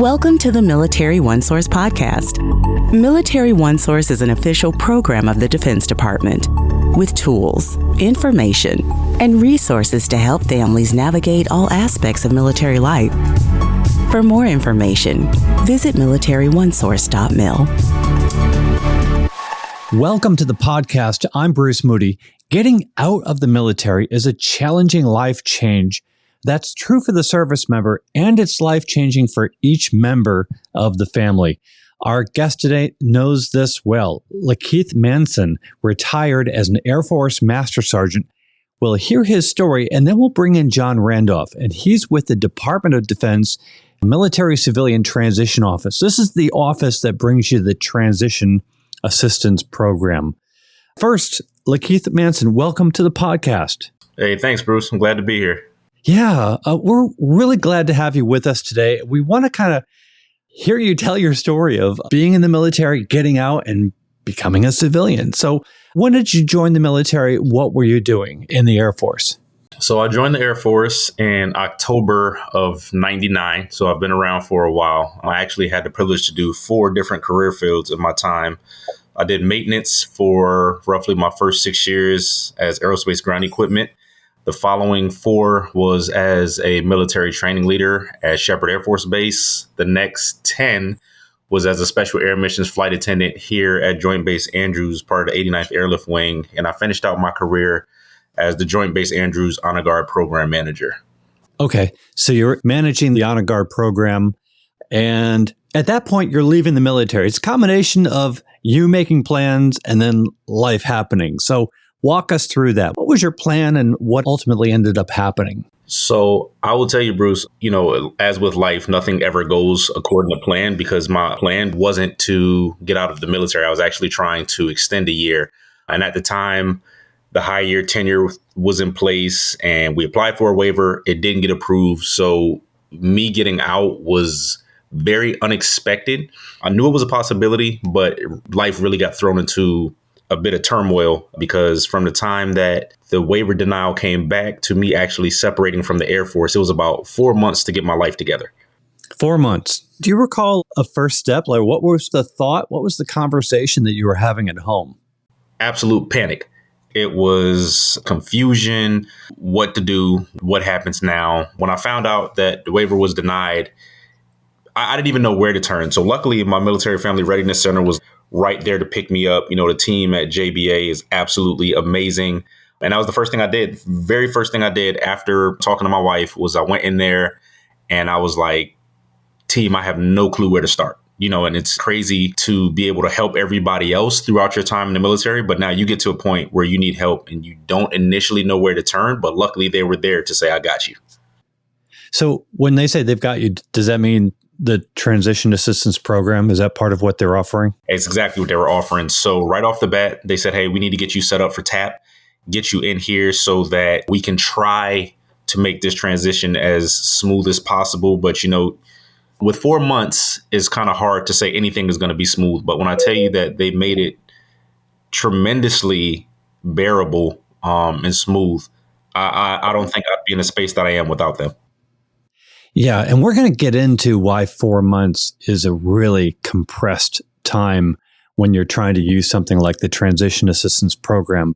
Welcome to the Military OneSource podcast. Military OneSource is an official program of the Defense Department with tools, information, and resources to help families navigate all aspects of military life. For more information, visit militaryonesource.mil. Welcome to the podcast. I'm Bruce Moody. Getting out of the military is a challenging life change. That's true for the service member, and it's life-changing for each member of the family. Our guest today knows this well. LaKeith Manson retired as an Air Force Master Sergeant. We'll hear his story, and then we'll bring in John Randolph, and he's with the Department of Defense Military Civilian Transition Office. This is the office that brings you the Transition Assistance Program. First, LaKeith Manson, welcome to the podcast. Hey, thanks, Bruce. I'm glad to be here. Yeah, we're really glad to have you with us today. We want to kind of hear you tell your story of being in the military, getting out, and becoming a civilian. So when did you join the military? What were you doing in the Air Force? So I joined the Air Force in October of 99. So I've been around for a while. I actually had the privilege to do 4 different career fields in my time. I did maintenance for roughly my first 6 years as aerospace ground equipment. The following 4 was as a military training leader at Shepherd Air Force Base. The next 10 was as a special air missions flight attendant here at Joint Base Andrews, part of the 89th Airlift Wing. And I finished out my career as the Joint Base Andrews Honor Guard Program Manager. Okay, so you're managing the Honor Guard program. And at that point, you're leaving the military. It's a combination of you making plans and then life happening. So walk us through that. What was your plan and what ultimately ended up happening? So I will tell you, Bruce, as with life, nothing ever goes according to plan because my plan wasn't to get out of the military. I was actually trying to extend a year. And at the time, the high year tenure was in place and we applied for a waiver. It didn't get approved. So me getting out was very unexpected. I knew it was a possibility, but life really got thrown into a bit of turmoil because from the time that the waiver denial came back to me actually separating from the Air Force, it was about 4 months to get my life together. 4 months. Do you recall a first step? Like, what was the thought? What was the conversation that you were having at home? Absolute panic. It was confusion, what to do, what happens now. When I found out that the waiver was denied, I didn't even know where to turn. So luckily, my Military Family Readiness Center was right there to pick me up. The team at JBA is absolutely amazing. And that was the first thing I did. Very first thing I did after talking to my wife was I went in there and I was like, team, I have no clue where to start. And it's crazy to be able to help everybody else throughout your time in the military. But now you get to a point where you need help and you don't initially know where to turn. But luckily, they were there to say, I got you. So when they say they've got you, does that mean the Transition Assistance Program? Is that part of what they're offering? It's exactly what they were offering. So right off the bat, they said, hey, we need to get you set up for TAP, get you in here so that we can try to make this transition as smooth as possible. But, with 4 months, it's kind of hard to say anything is going to be smooth. But when I tell you that they made it tremendously bearable and smooth, I don't think I'd be in the space that I am without them. Yeah, and we're going to get into why 4 months is a really compressed time when you're trying to use something like the Transition Assistance Program.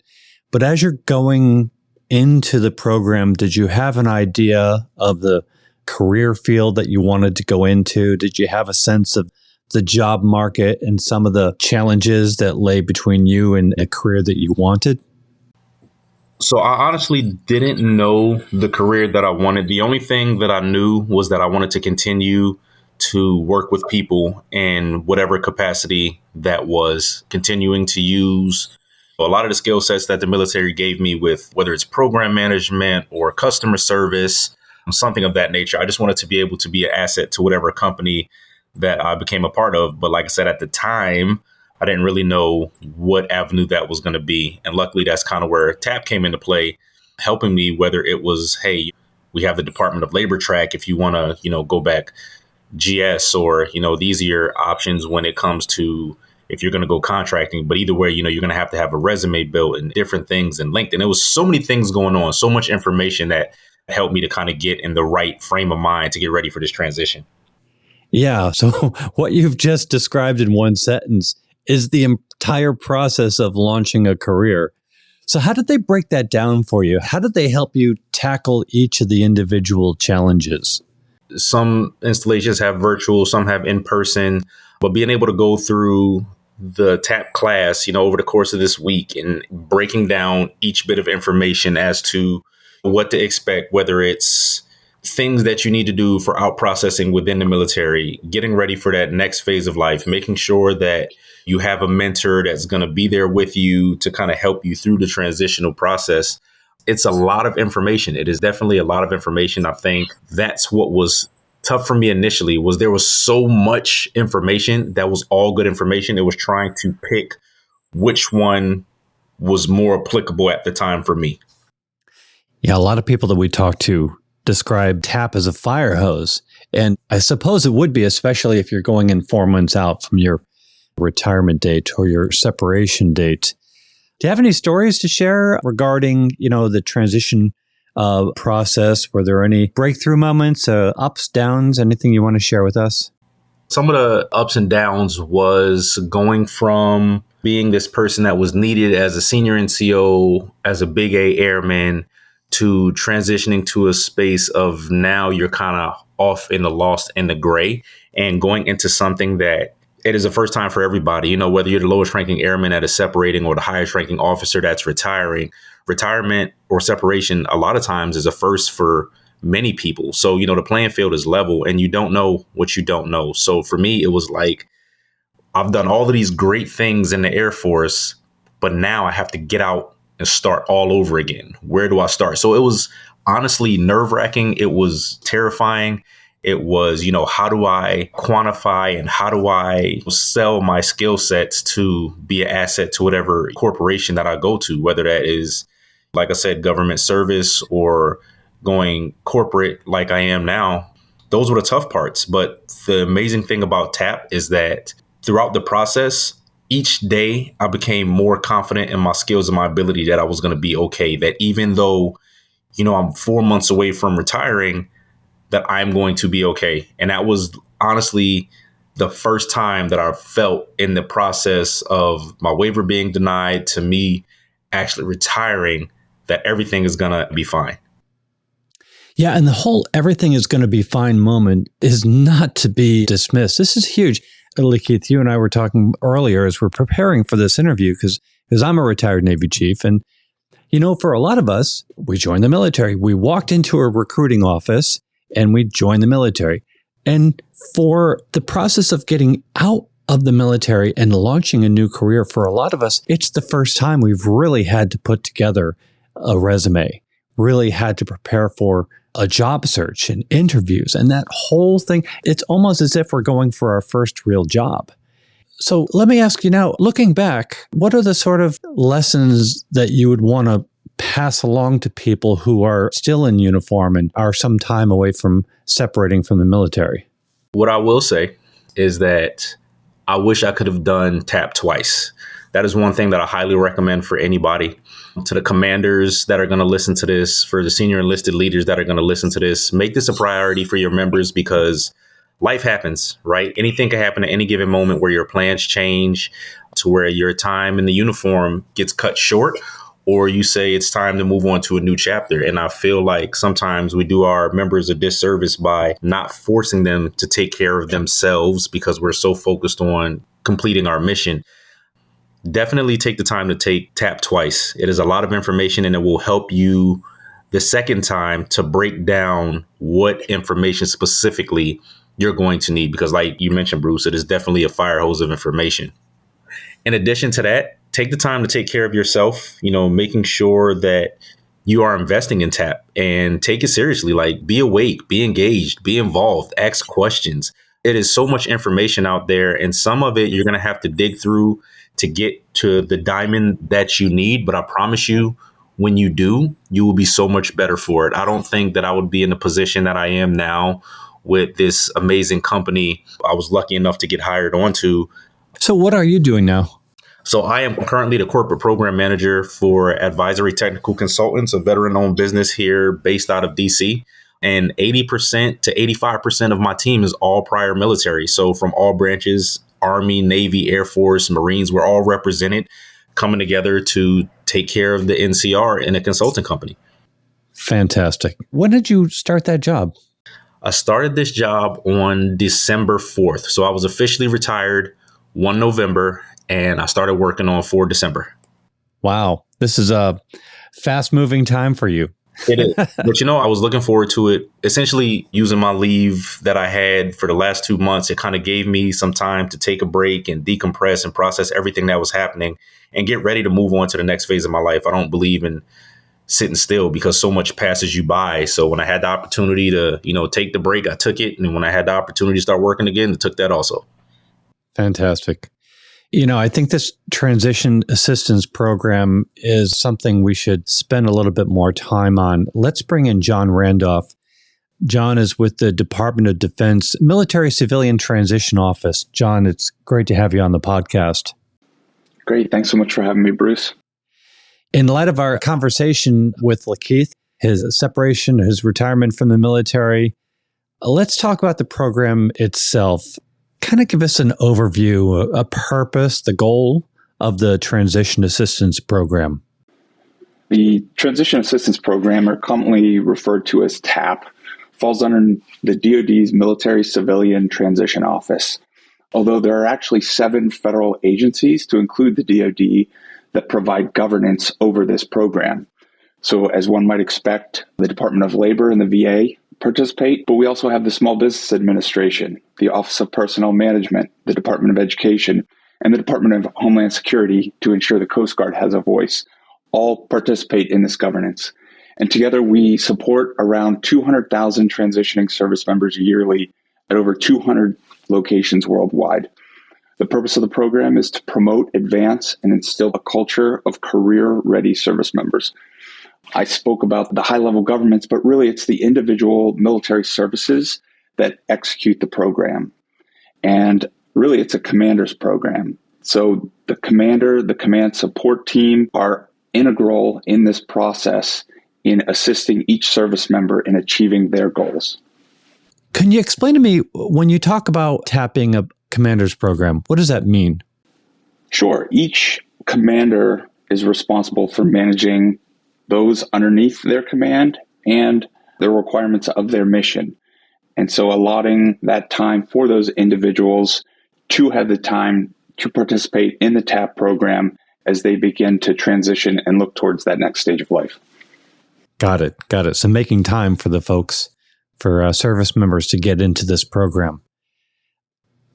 But as you're going into the program, did you have an idea of the career field that you wanted to go into? Did you have a sense of the job market and some of the challenges that lay between you and a career that you wanted? So I honestly didn't know the career that I wanted. The only thing that I knew was that I wanted to continue to work with people in whatever capacity that was, continuing to use a lot of the skill sets that the military gave me with whether it's program management or customer service, something of that nature. I just wanted to be able to be an asset to whatever company that I became a part of. But like I said, at the time, I didn't really know what avenue that was going to be. And luckily, that's kind of where TAP came into play, helping me, whether it was, hey, we have the Department of Labor track if you want to, go back GS or, these are your options when it comes to if you're going to go contracting. But either way, you're going to have a resume built and different things and LinkedIn. There was so many things going on, so much information that helped me to kind of get in the right frame of mind to get ready for this transition. Yeah. So what you've just described in one sentence is the entire process of launching a career. So how did they break that down for you? How did they help you tackle each of the individual challenges? Some installations have virtual, some have in person, but being able to go through the TAP class, over the course of this week and breaking down each bit of information as to what to expect, whether it's things that you need to do for out processing within the military, getting ready for that next phase of life, making sure that you have a mentor that's going to be there with you to kind of help you through the transitional process. It's a lot of information. It is definitely a lot of information. I think that's what was tough for me initially, was there was so much information that was all good information. It was trying to pick which one was more applicable at the time for me. Yeah, a lot of people that we talk to describe TAP as a fire hose. And I suppose it would be, especially if you're going in 4 months out from your retirement date or your separation date. Do you have any stories to share regarding, the transition process? Were there any breakthrough moments, ups, downs, anything you want to share with us? Some of the ups and downs was going from being this person that was needed as a senior NCO, as a big A airman, to transitioning to a space of now you're kind of off in the lost and the gray and going into something that it is the first time for everybody, whether you're the lowest ranking airman that is separating or the highest ranking officer that's retiring. Retirement or separation a lot of times is a first for many people. So, the playing field is level and you don't know what you don't know. So for me, it was like, I've done all of these great things in the Air Force, but now I have to get out and start all over again. Where do I start? So it was honestly nerve wracking. It was terrifying. It was, how do I quantify and how do I sell my skill sets to be an asset to whatever corporation that I go to, whether that is, like I said, government service or going corporate like I am now. Those were the tough parts. But the amazing thing about TAP is that throughout the process, each day I became more confident in my skills and my ability that I was going to be okay. That even though, I'm 4 months away from retiring, that I'm going to be okay. And that was honestly the first time that I felt in the process of my waiver being denied to me actually retiring that everything is going to be fine. Yeah, and the whole everything is going to be fine moment is not to be dismissed. This is huge. LaKeith, you and I were talking earlier as we're preparing for this interview because I'm a retired Navy chief. And, for a lot of us, we joined the military. We walked into a recruiting office and we joined the military. And for the process of getting out of the military and launching a new career, for a lot of us, it's the first time we've really had to put together a resume, really had to prepare for a job search and interviews and that whole thing. It's almost as if we're going for our first real job. So let me ask you now, looking back, what are the sort of lessons that you would want to pass along to people who are still in uniform and are some time away from separating from the military? What I will say is that I wish I could have done TAP twice. That is one thing that I highly recommend for anybody. To the commanders that are going to listen to this, for the senior enlisted leaders that are going to listen to this, make this a priority for your members because life happens, right? Anything can happen at any given moment where your plans change to where your time in the uniform gets cut short, or you say it's time to move on to a new chapter. And I feel like sometimes we do our members a disservice by not forcing them to take care of themselves because we're so focused on completing our mission. Definitely take the time to take TAP twice. It is a lot of information and it will help you the second time to break down what information specifically you're going to need. Because like you mentioned, Bruce, it is definitely a fire hose of information. In addition to that, take the time to take care of yourself, making sure that you are investing in TAP and take it seriously. Like be awake, be engaged, be involved, ask questions. It is so much information out there and some of it you're going to have to dig through to get to the diamond that you need. But I promise you, when you do, you will be so much better for it. I don't think that I would be in the position that I am now with this amazing company I was lucky enough to get hired onto. So what are you doing now? So I am currently the corporate program manager for Advisory Technical Consultants, a veteran-owned business here based out of DC. And 80% to 85% of my team is all prior military. So from all branches, Army, Navy, Air Force, Marines, we're all represented, coming together to take care of the NCR in a consulting company. Fantastic. When did you start that job? I started this job on December 4th. So I was officially retired 1 November and I started working on 4 December. Wow. This is a fast moving time for you. It is. But, I was looking forward to it. Essentially, using my leave that I had for the last 2 months, it kind of gave me some time to take a break and decompress and process everything that was happening and get ready to move on to the next phase of my life. I don't believe in sitting still because so much passes you by. So when I had the opportunity to, take the break, I took it. And when I had the opportunity to start working again, I took that also. Fantastic. I think this transition assistance program is something we should spend a little bit more time on. Let's bring in John Randolph. John is with the Department of Defense Military Civilian Transition Office. John, it's great to have you on the podcast. Great. Thanks so much for having me, Bruce. In light of our conversation with LaKeith, his separation, his retirement from the military, let's talk about the program itself. Kind of give us an overview, a purpose, the goal of the Transition Assistance Program. The Transition Assistance Program, or commonly referred to as TAP, falls under the DoD's Military Civilian Transition Office. Although there are actually 7 federal agencies, to include the DoD, that provide governance over this program. So as one might expect, the Department of Labor and the VA participate, but we also have the Small Business Administration, the Office of Personnel Management, the Department of Education, and the Department of Homeland Security to ensure the Coast Guard has a voice. All participate in this governance. And together we support around 200,000 transitioning service members yearly at over 200 locations worldwide. The purpose of the program is to promote, advance, and instill a culture of career-ready service members. I spoke about the high-level governments, but really it's the individual military services that execute the program. And really it's a commander's program. So the commander, the command support team are integral in this process in assisting each service member in achieving their goals. Can you explain to me, when you talk about tapping a commander's program, what does that mean? Sure. Each commander is responsible for managing those underneath their command and the requirements of their mission. And so allotting that time for those individuals to have the time to participate in the TAP program as they begin to transition and look towards that next stage of life. Got it. So making time for the folks, for service members to get into this program.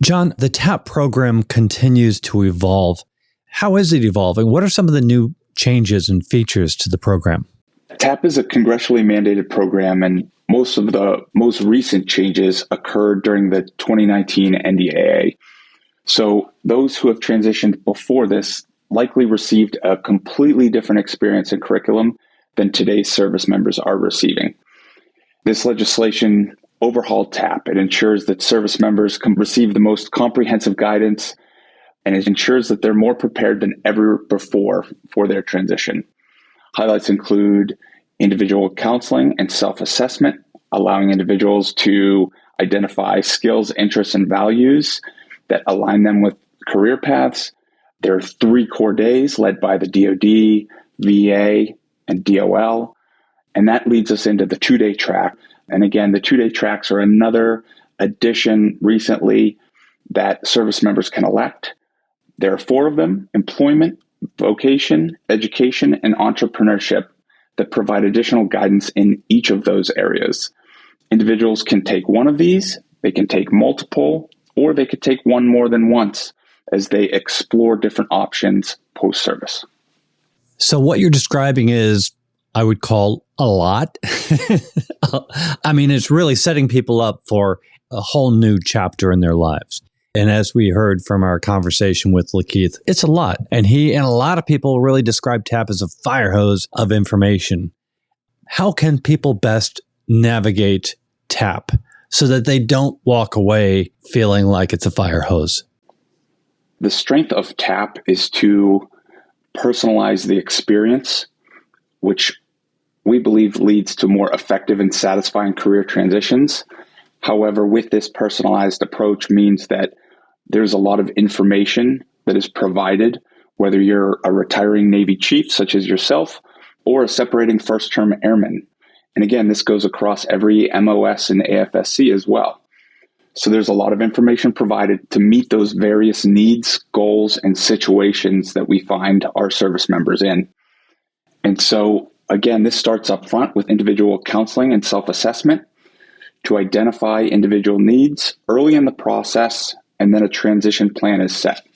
John, the TAP program continues to evolve. How is it evolving? What are some of the new changes and features to the program? TAP is a congressionally mandated program, and most of the most recent changes occurred during the 2019 NDAA. So those who have transitioned before this likely received a completely different experience and curriculum than today's service members are receiving. This legislation overhauled TAP. It ensures that service members can receive the most comprehensive guidance, and it ensures that they're more prepared than ever before for their transition. Highlights include individual counseling and self-assessment, allowing individuals to identify skills, interests, and values that align them with career paths. There are 3 core days led by the DoD, VA, and DOL, and that leads us into the 2-day track. And again, the 2-day tracks are another addition recently that service members can elect. There are 4 of them: employment, vocation, education, and entrepreneurship, that provide additional guidance in each of those areas. Individuals can take one of these, they can take multiple, or they could take one more than once as they explore different options post-service. So what you're describing is, I would call, a lot. I mean, it's really setting people up for a whole new chapter in their lives. And as we heard from our conversation with LaKeith, it's a lot. And he and a lot of people really describe TAP as a fire hose of information. How can people best navigate TAP so that they don't walk away feeling like it's a fire hose? The strength of TAP is to personalize the experience, which we believe leads to more effective and satisfying career transitions. However, with this personalized approach means that there's a lot of information that is provided, whether you're a retiring Navy chief, such as yourself, or a separating first-term airman. And again, this goes across every MOS and AFSC as well. So there's a lot of information provided to meet those various needs, goals, and situations that we find our service members in. And so, again, this starts up front with individual counseling and self-assessment to identify individual needs early in the process, and then a transition plan is set.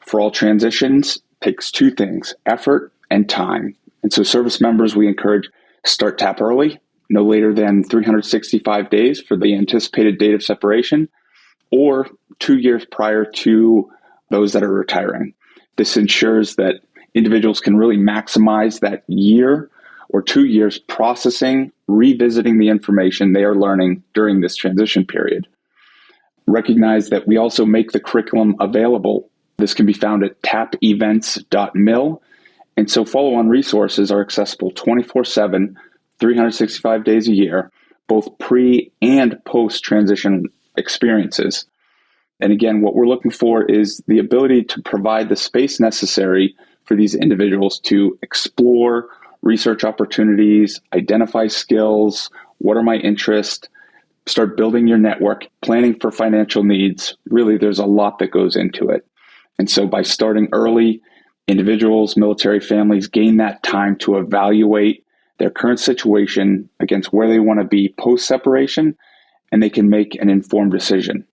For all transitions, it takes two things, effort and time. And so service members, we encourage start TAP early, no later than 365 days for the anticipated date of separation, or 2 years prior to those that are retiring. This ensures that individuals can really maximize that year or 2 years processing, revisiting the information they are learning during this transition period. Recognize that we also make the curriculum available. This can be found at tapevents.mil. And so follow-on resources are accessible 24/7, 365 days a year, both pre and post-transition experiences. And again, what we're looking for is the ability to provide the space necessary for these individuals to explore research opportunities, identify skills, what are my interests, start building your network, planning for financial needs. Really, there's a lot that goes into it. And so by starting early, individuals, military families gain that time to evaluate their current situation against where they want to be post-separation, and they can make an informed decision.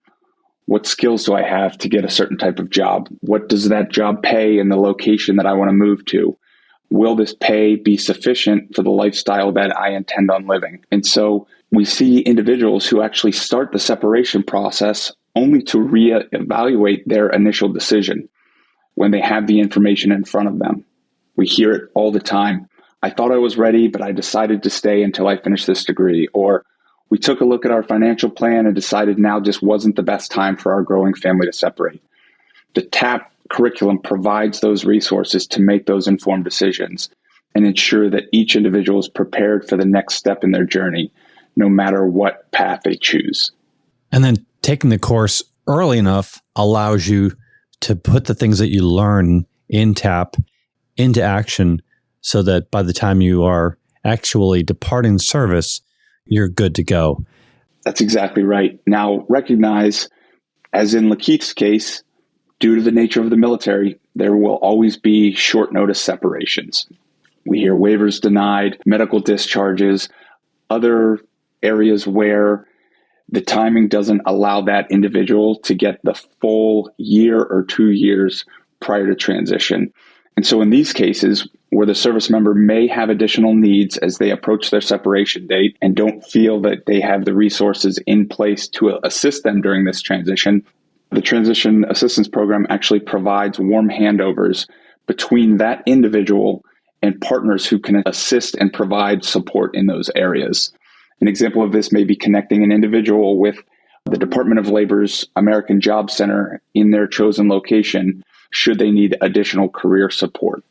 What skills do I have to get a certain type of job? What does that job pay in the location that I want to move to? Will this pay be sufficient for the lifestyle that I intend on living? And so we see individuals who actually start the separation process only to reevaluate their initial decision when they have the information in front of them. We hear it all the time. I thought I was ready, but I decided to stay until I finished this degree. Or we took a look at our financial plan and decided now just wasn't the best time for our growing family to separate. The TAP curriculum provides those resources to make those informed decisions and ensure that each individual is prepared for the next step in their journey, no matter what path they choose. And then taking the course early enough allows you to put the things that you learn in TAP into action so that by the time you are actually departing service, you're good to go. That's exactly right. Now, recognize, as in LaKeith's case, due to the nature of the military, there will always be short notice separations. We hear waivers denied, medical discharges, other areas where the timing doesn't allow that individual to get the full year or 2 years prior to transition. And so in these cases, where the service member may have additional needs as they approach their separation date and don't feel that they have the resources in place to assist them during this transition, the Transition Assistance Program actually provides warm handovers between that individual and partners who can assist and provide support in those areas. An example of this may be connecting an individual with the Department of Labor's American Job Center in their chosen location, should they need additional career support.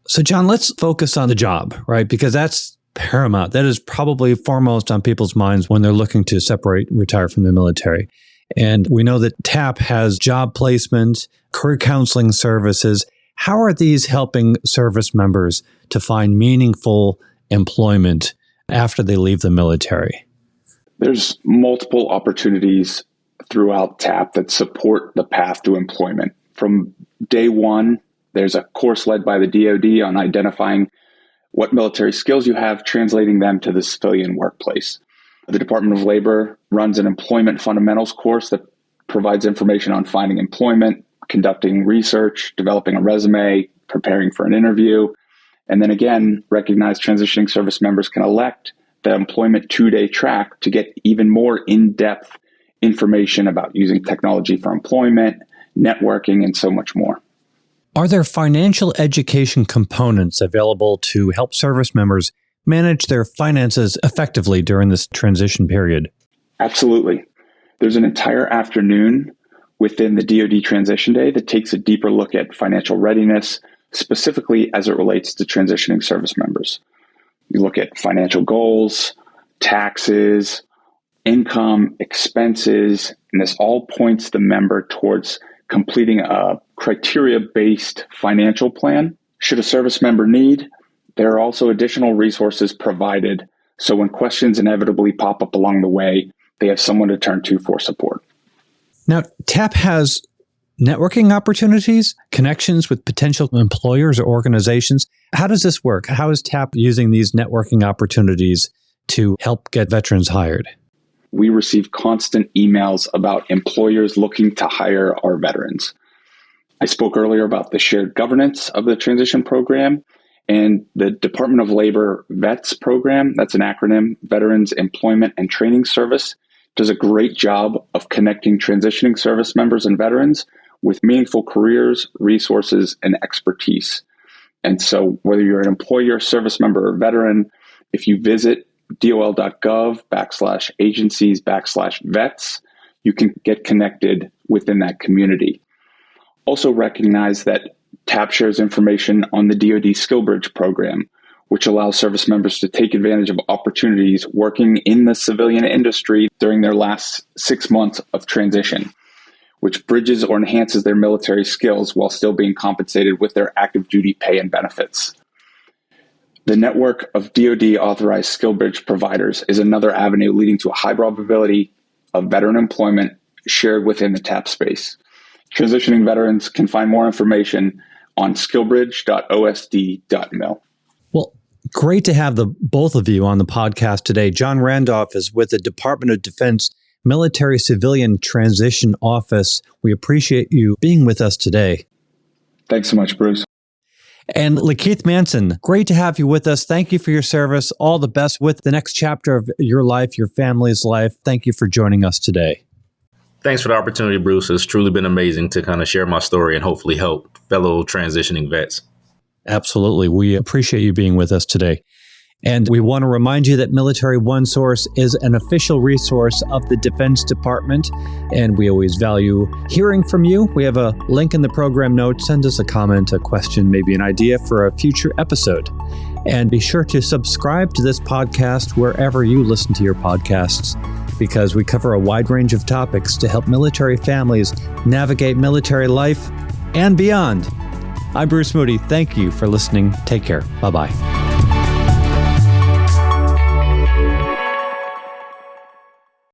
So, John, let's focus on the job, right? Because that's paramount. That is probably foremost on people's minds when they're looking to separate, retire from the military. And we know that TAP has job placement, career counseling services. How are these helping service members to find meaningful employment after they leave the military? There's multiple opportunities throughout TAP that support the path to employment. From day one, there's a course led by the DoD on identifying what military skills you have, translating them to the civilian workplace. The Department of Labor runs an employment fundamentals course that provides information on finding employment, conducting research, developing a resume, preparing for an interview. And then again, recognized transitioning service members can elect the employment 2-day track to get even more in-depth information about using technology for employment, networking, and so much more. Are there financial education components available to help service members manage their finances effectively during this transition period? Absolutely. There's an entire afternoon within the DoD Transition Day that takes a deeper look at financial readiness, specifically as it relates to transitioning service members. You look at financial goals, taxes, income, expenses, and this all points the member towards completing a criteria-based financial plan. Should a service member need, there are also additional resources provided, so when questions inevitably pop up along the way, they have someone to turn to for support. Now, TAP has networking opportunities, connections with potential employers or organizations. How does this work? How is TAP using these networking opportunities to help get veterans hired? We receive constant emails about employers looking to hire our veterans. I spoke earlier about the shared governance of the transition program and the Department of Labor VETS program. That's an acronym, Veterans Employment and Training Service, does a great job of connecting transitioning service members and veterans with meaningful careers, resources, and expertise. And so whether you're an employer, service member, or veteran, if you visit dol.gov/agencies/vets, you can get connected within that community. Also recognize that TAP shares information on the DoD SkillBridge program, which allows service members to take advantage of opportunities working in the civilian industry during their last 6 months of transition, which bridges or enhances their military skills while still being compensated with their active duty pay and benefits. The network of DoD authorized SkillBridge providers is another avenue leading to a high probability of veteran employment shared within the TAP space. Transitioning veterans can find more information on skillbridge.osd.mil. Well, great to have the both of you on the podcast today. John Randolph is with the Department of Defense Military Civilian Transition Office. We appreciate you being with us today. Thanks so much, Bruce. And LaKeith Manson, great to have you with us. Thank you for your service. All the best with the next chapter of your life, your family's life. Thank you for joining us today. Thanks for the opportunity, Bruce. It's truly been amazing to kind of share my story and hopefully help fellow transitioning vets. Absolutely. We appreciate you being with us today. And we want to remind you that Military OneSource is an official resource of the Defense Department, and we always value hearing from you. We have a link in the program notes. Send us a comment, a question, maybe an idea for a future episode. And be sure to subscribe to this podcast wherever you listen to your podcasts, because we cover a wide range of topics to help military families navigate military life and beyond. I'm Bruce Moody. Thank you for listening. Take care. Bye-bye.